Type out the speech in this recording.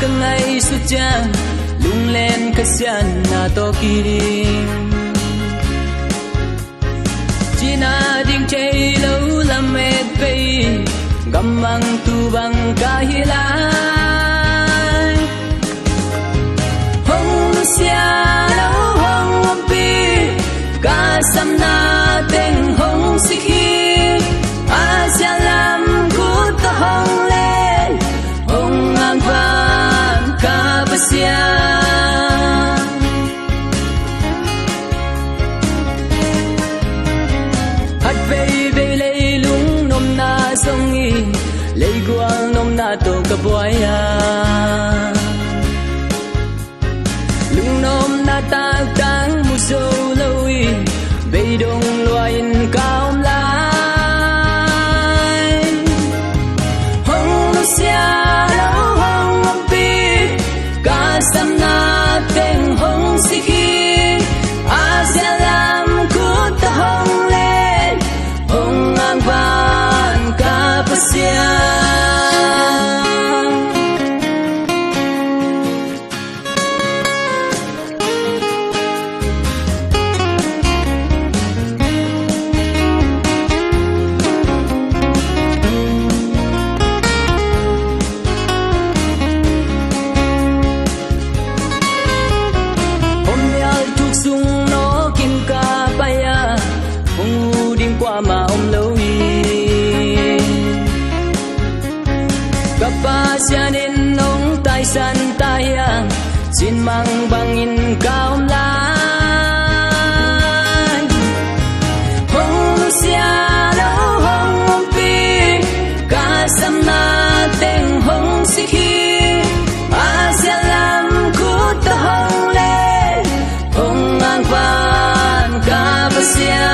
ka ngai su cha lung len ka sian na to kiring china ding chei lo lam met pe gamang tu bang ka hilai hong sia lo hong pi ka sam na teng hong sikhi asia lam ku ta hong len hong ang van ka basia hat vei vei lei lung nom na song i lei guang nom na to ka boya lung nom na ta tang mu so loi vei dong loin kaom lai hong sia lo hong pi ka sam na teng hong sikhi asia lam ku ta hong len hong ang van ka pasia sianin nong tai san tai yang xin mang bangin kaom lai hong sia lo hong pi ka sam na teng hong sikhi asia lam ku ta hong le hong ang van ka basia